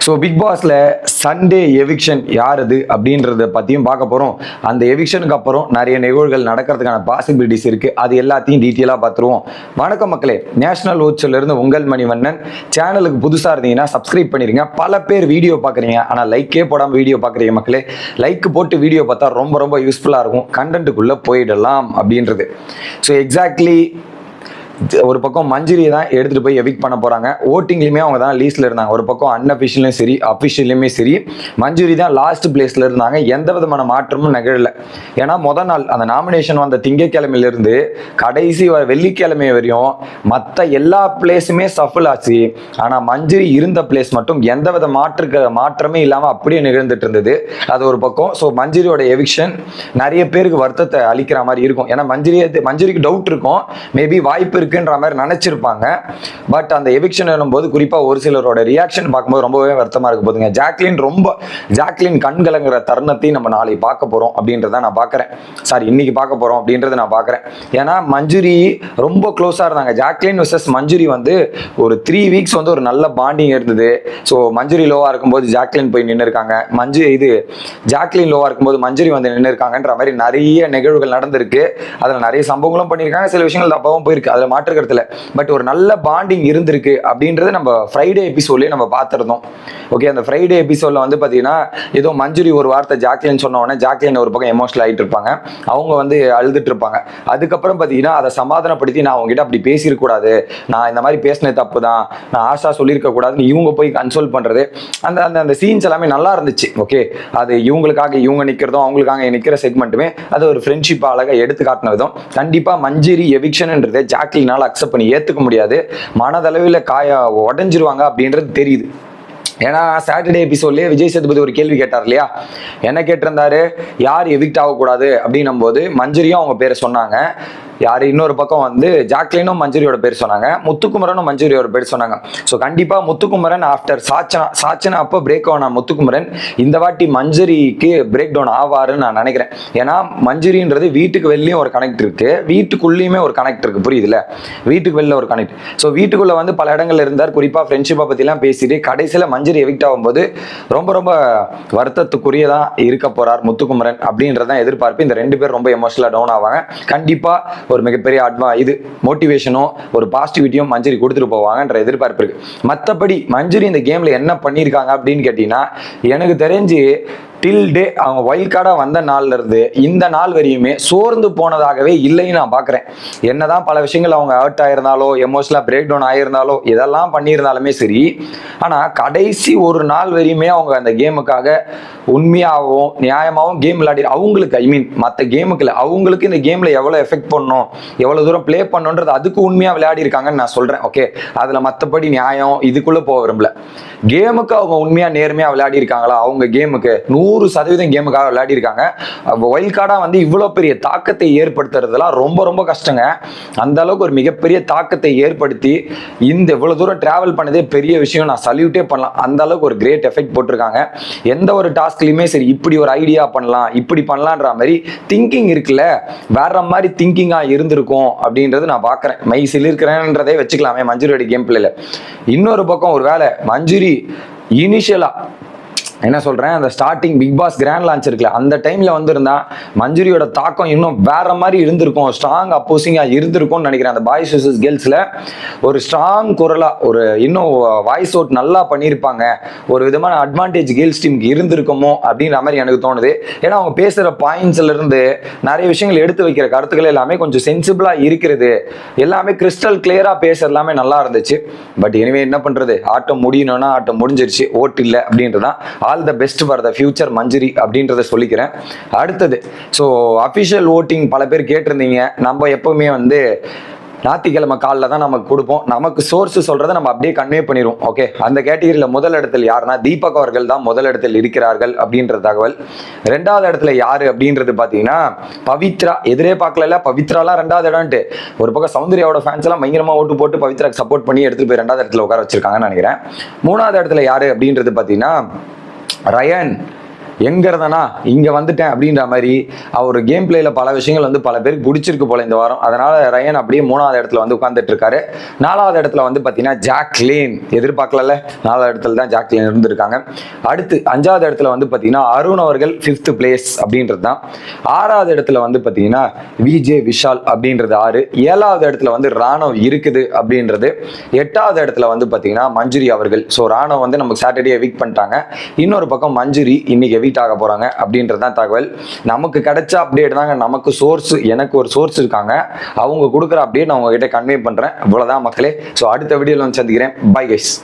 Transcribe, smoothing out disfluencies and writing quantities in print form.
So big பாஸ்ல Sunday eviction யார் அது அப்படின்றத பற்றியும் பார்க்க போகிறோம். அந்த எவிக்ஷனுக்கு அப்புறம் நிறைய நிகழ்வுகள் நடக்கிறதுக்கான பாசிபிலிட்டிஸ் இருக்குது. அது எல்லாத்தையும் டீட்டெயிலாக பார்த்துருவோம். வணக்கம் மக்களே, நேஷனல் ஓட்ஸ்லேருந்து உங்கள் மணிவண்ணன். சேனலுக்கு புதுசாக இருந்தீங்கன்னா சப்ஸ்கிரைப் பண்ணிடுங்க. பல பேர் வீடியோ பார்க்குறீங்க, ஆனால் லைக்கே போடாமல் வீடியோ பார்க்குறீங்க மக்களே. லைக் போட்டு வீடியோ பார்த்தா ரொம்ப ரொம்ப யூஸ்ஃபுல்லாக இருக்கும். கண்டென்ட்டுக்குள்ளே போயிடலாம் அப்படின்றது. ஸோ எக்ஸாக்ட்லி ஒரு பக்கம் மஞ்சுரியை தான் எடுத்துகிட்டு போய் எவிக் பண்ண போகிறாங்க. ஓட்டிங்லேயுமே அவங்க தான் லீஸ்ட்டில் இருந்தாங்க. ஒரு பக்கம் அன்அஃபிஷியலையும் சரி அஃபிஷியலையுமே சரி மஞ்சுரி தான் லாஸ்ட் பிளேஸில் இருந்தாங்க. எந்த விதமான மாற்றமும் நிகழலை. ஏன்னா முதல் நாள் அந்த நாமினேஷன் வந்த திங்கட்கிழமையிலேருந்து கடைசி வெள்ளிக்கிழமை வரையும் மற்ற எல்லா பிளேஸுமே சஃபிள் ஆச்சு. ஆனால் மஞ்சுரி இருந்த பிளேஸ் மட்டும் எந்த வித மாற்றமே இல்லாமல் அப்படியே நிகழ்ந்துட்டு இருந்தது. அது ஒரு பக்கம். ஸோ மஞ்சுரியோட எவிக்ஷன் நிறைய பேருக்கு வருத்தத்தை அளிக்கிற மாதிரி இருக்கும். ஏன்னா மஞ்சுரிக்கு டவுட் இருக்கும், மேபி வாய்ப்பு இருக்குன்ற மாதிரி நினைச்சிருப்பாங்க. பட் அந்த எவிக்ஷன் வரும்போது குறிப்பா ஒரு சிலரோட ரியாக்ஷன் பார்க்கும்போது ரொம்பவே வருத்தமா இருக்கு. போதுங்க, ஜாக்லின் கண்கலங்கிற தருணத்தையும் நம்ம நாளை பார்க்க போறோம் அப்படின்றத நான் பார்க்கறேன். இன்னைக்கு பார்க்க போறோம் அப்படின்றத நான் பார்க்கறேன். ஏன்னா மஞ்சுரி ரொம்ப க்ளோஸா இருந்தாங்க. ஜாக்லின் வர்சஸ் மஞ்சுரி வந்து ஒரு 3 வீக்ஸ் வந்து ஒரு நல்ல பாண்டிங் இருந்தது. ஸோ மஞ்சுரி லோவா இருக்கும்போது ஜாக்லின் போய் நின்று இருக்காங்க. ஜாக்லின் லோவா இருக்கும்போது மஞ்சுரி வந்து நின்று இருக்காங்கன்ற மாதிரி நிறைய நிகழ்வுகள் நடந்திருக்கு. அதில் நிறைய சம்பவங்களும் பண்ணியிருக்காங்க, சில விஷயங்கள் தப்பாவும் போயிருக்கு, அதில் மாற்றுக்கிறதுல. பட் ஒரு நல்ல பாண்டிங் இருந்திருக்கு அப்படின்றது நம்ம ஃப்ரைடே எபிசோட்லேயே நம்ம பார்த்துருந்தோம். ஓகே, அந்த ஃப்ரைடே எபிசோட்ல வந்து பார்த்தீங்கன்னா ஏதோ மஞ்சுரி ஒரு வார்த்தை ஜாக்லின் சொன்ன உடனே ஜாக்லின் ஒரு பக்கம் எமோஷனல் ஆகிட்டு இருப்பாங்க, அவங்க வந்து அழுதுட்டு இருப்பாங்க. அதுக்கப்புறம் பார்த்தீங்கன்னா அதை சமாதானப்படுத்தி நான் அவங்ககிட்ட அப்படி பேசியிருக்கூடாது, நான் இந்த மாதிரி பேசினது தப்பு தான், நான் ஆஷா சொல்லியிருக்க கூடாதுன்னு இவங்க போய் கன்சோல் பண்ணுறது, அந்த அந்த அந்த சீன்ஸ் எல்லாமே நல்லா இருந்துச்சு. ஓகே, அது இவங்களுக்காக இவங்க நிற்கிறதும் அவங்களுக்காக நிற்கிற செக்மெண்ட்டுமே அது ஒரு ஃப்ரெண்ட்ஷிப் அழகாக எடுத்து காட்டின விதம். கண்டிப்பாக மஞ்சுரி எவிக்ஷன்ன்றது ஜாக்லினால் அக்செப்ட் பண்ணி ஏற்றுக்க முடியாது. மனதளவில் உடஞ்சிருவாங்க அப்படின்றது தெரியுது. ஏன்னா சாட்டர்டே எபிசோட்லேயே விஜய் சேதுபதி ஒரு கேள்வி கேட்டார் இல்லையா, என்ன கேட்டிருந்தாரு, யார் எவிக்ட் ஆகக்கூடாது அப்படின்னும் போது மஞ்சுரியும் அவங்க பேரை சொன்னாங்க. யார் இன்னொரு பக்கம் வந்து ஜாக்லினும் மஞ்சுரியோட பேர் சொன்னாங்க, முத்துக்குமரனும் மஞ்சுரியோட பேர் சொன்னாங்க. ஸோ கண்டிப்பாக முத்துக்குமரன் ஆஃப்டர் சாச்சனா அப்போ பிரேக் ஆன முத்துக்குமரன் இந்த வாட்டி மஞ்சுரிக்கு பிரேக் டவுன் ஆவாருன்னு நான் நினைக்கிறேன். ஏன்னா மஞ்சுரின்றது வீட்டுக்கு வெளியும் ஒரு கனெக்ட் இருக்கு, வீட்டுக்குள்ளேயுமே ஒரு கனெக்ட் இருக்கு, புரியுதுல, வீட்டுக்கு வெளில ஒரு கனெக்ட். ஸோ வீட்டுக்குள்ள வந்து பல இடங்கள்ல இருந்தார், குறிப்பாக ஃப்ரெண்ட்ஷிப்பை பற்றிலாம் பேசிட்டு கடைசியில் மஞ்சுரி எவிக்ட் ஆகும்போது ரொம்ப ரொம்ப வருத்தத்துக்குரியதான் இருக்க போறார் முத்துக்குமரன் அப்படின்றதான் எதிர்பார்ப்பு. இந்த 2 பேர் ரொம்ப எமோஷனலாக டவுன் ஆவாங்க. கண்டிப்பாக ஒரு மிகப்பெரிய மோட்டிவேஷனும் ஒரு பாசிட்டிவிட்டியும் மஞ்சுரி கொடுத்துட்டு போவாங்கன்ற எதிர்பார்ப்பு இருக்கு. மற்றபடி மஞ்சுரி இந்த கேம்ல என்ன பண்ணியிருக்காங்க அப்படின்னு கேட்டீங்கன்னா, எனக்கு தெரிஞ்சு டில் டே அவங்க வைல்ட் கார்டாக வந்த நாள்ல இருந்து இந்த நாள் வரையுமே சோர்ந்து போனதாகவே இல்லைன்னு நான் பார்க்குறேன். என்னதான் பல விஷயங்கள் அவங்க ஹர்ட் ஆயிருந்தாலோ எமோஷனலாக பிரேக் டவுன் ஆகியிருந்தாலோ இதெல்லாம் பண்ணியிருந்தாலுமே சரி, ஆனால் கடைசி ஒரு நாள் வரையுமே அவங்க அந்த கேமுக்காக உண்மையாகவும் நியாயமாகவும் கேம் விளையாடி அவங்களுக்கு மற்ற கேமுக்கு இல்லை, அவங்களுக்கு இந்த கேமில் எவ்வளோ எஃபெக்ட் பண்ணணும், எவ்வளோ தூரம் ப்ளே பண்ணணுன்றது அதுக்கு உண்மையாக விளையாடி இருக்காங்கன்னு நான் சொல்கிறேன். ஓகே, அதில் மற்றபடி நியாயம் இதுக்குள்ளே போக விரும்பல. கேமுக்கு அவங்க உண்மையாக நேர்மையாக விளையாடி இருக்காங்களா, அவங்க கேமுக்கு 100% கேமுக்காக விளையாடி இருக்காங்க. வைல்ட் கார்டா வந்து இவ்வளோ பெரிய தாக்கத்தை ஏற்படுத்துறதுலாம் ரொம்ப ரொம்ப கஷ்டங்க. அந்த அளவுக்கு ஒரு மிகப்பெரிய தாக்கத்தை ஏற்படுத்தி இந்த இவ்வளோ தூரம் டிராவல் பண்ணதே பெரிய விஷயம், நான் சல்யூட்டே பண்ணலாம். அந்த அளவுக்கு ஒரு கிரேட் எஃபெக்ட் போட்டிருக்காங்க. எந்த ஒரு டாஸ்க்லையுமே சரி இப்படி ஒரு ஐடியா பண்ணலாம் இப்படி பண்ணலான்ற மாதிரி திங்கிங் இருக்குல்ல, வேற மாதிரி திங்கிங்காக இருந்திருக்கும் அப்படின்றது நான் பார்க்குறேன். மைசில் இருக்கிறேன்றதே வச்சுக்கலாமே மஞ்சுரியோட கேம் பிளேல. இன்னொரு பக்கம் ஒரு வேலை மஞ்சுரி இனிஷியலா என்ன சொல்றேன், அந்த starting Bigg Boss grand launch இருக்குல்ல, அந்த டைம்ல வந்திருந்தா மஞ்சுரியோட தாக்கம் இன்னும் வேற மாதிரி இருந்திருக்கும், ஸ்ட்ராங் அப்போசிங்கா இருந்திருக்கும்னு நினைக்கிறேன். அந்த பாய்ஸ் வர்சஸ் கேர்ள்ஸ்ல ஒரு ஸ்ட்ராங் குரலா ஒரு இன்னும் வாய்ஸ் அவுட் நல்லா பண்ணியிருப்பாங்க, ஒரு விதமான அட்வான்டேஜ் கேர்ள்ஸ் டீமுக்கு இருந்திருக்குமோ அப்படின்ற மாதிரி எனக்கு தோணுது. ஏன்னா அவங்க பேசுற பாயிண்ட்ஸ்ல இருந்து நிறைய விஷயங்கள் எடுத்து வைக்கிற கருத்துக்கள் எல்லாமே கொஞ்சம் சென்சிபிளா இருக்கிறது, எல்லாமே கிறிஸ்டல் கிளியரா பேசுறது எல்லாமே நல்லா இருந்துச்சு. பட் எனவே என்ன பண்றது, ஆட்டம் முடியணும்னா ஆட்டம் முடிஞ்சிருச்சு, ஓட்டு இல்லை அப்படின்றதான். All the best for the future Manjuri அப்படின்றத சொல்லிக்கிறேன். அடுத்தது, ஸோ அஃபிஷியல் ஓட்டிங் பல பேர் கேட்டிருந்தீங்க. நம்ம எப்பவுமே வந்து ஞாயிற்றுக்கிழமை காலில் தான் நமக்கு கொடுப்போம், நமக்கு சோர்ஸ் சொல்றதை நம்ம அப்படியே கன்வே பண்ணிடுவோம். ஓகே, அந்த கேட்டகரியில் முதல் இடத்தில் யாருன்னா தீபக் அவர்கள் தான் முதல் இடத்தில் இருக்கிறார்கள் அப்படின்ற தகவல். 2வது இடத்துல யாரு அப்படின்றது பார்த்தீங்கன்னா பவித்ரா. எதிரே பார்க்கல, பவித்ராலாம் 2வது இடம்ட்டு ஒரு பக்கம் சௌந்தர்யாவோட ஃபேன்ஸ் எல்லாம் பயங்கரமாக ஓட்டு போட்டு பவித்ராக்கு சப்போர்ட் பண்ணி எடுத்துட்டு போய் 2வது இடத்துல உட்கார வச்சிருக்காங்கன்னு நினைக்கிறேன். 3வது இடத்துல யாரு அப்படின்றது பார்த்தீங்கன்னா ரயன். எங்க இருந்தனா இங்க வந்துட்டேன் அப்படின்ற மாதிரி அவர் கேம் பிளேல பல விஷயங்கள் வந்து பல பேருக்கு பிடிச்சிருக்கு போல இந்த வாரம். அதனால ரயன் அப்படியே 3வது இடத்துல வந்து உட்கார்ந்துட்டு இருக்காரு. 4வது இடத்துல வந்து பாத்தீங்கன்னா ஜாக்லின், எதிர்பார்க்கல 4வது இடத்துல தான் ஜாக்லின் இருந்திருக்காங்க. அடுத்து 5வது இடத்துல வந்து பாத்தீங்கன்னா அருண் அவர்கள் 5th பிளேஸ் அப்படின்றது தான். 6வது இடத்துல வந்து பாத்தீங்கன்னா விஜே விஷால் அப்படின்றது 6. 7வது இடத்துல வந்து ராணவ் இருக்குது அப்படின்றது. 8வது இடத்துல வந்து பாத்தீங்கன்னா மஞ்சுரி அவர்கள். ஸோ ராணவ் வந்து நமக்கு சாட்டர்டே எவிக்ட் பண்ணிட்டாங்க. இன்னொரு பக்கம் மஞ்சுரி இன்னைக்கு எவிக்ட் ஆக போறாங்க அப்படின்றதான் தகவல். நமக்கு கிடைச்ச அப்டேட் தாங்க. நமக்கு சோர்ஸ், எனக்கு ஒரு சோர்ஸ் இருக்காங்க, அவங்க கொடுக்குற அப்டேட் நான் உங்ககிட்ட கன்வே பண்றேன். இவ்வளவுதான் மக்களே. ஸோ அடுத்த வீடியோல வந்து சந்திக்கிறேன். Bye guys.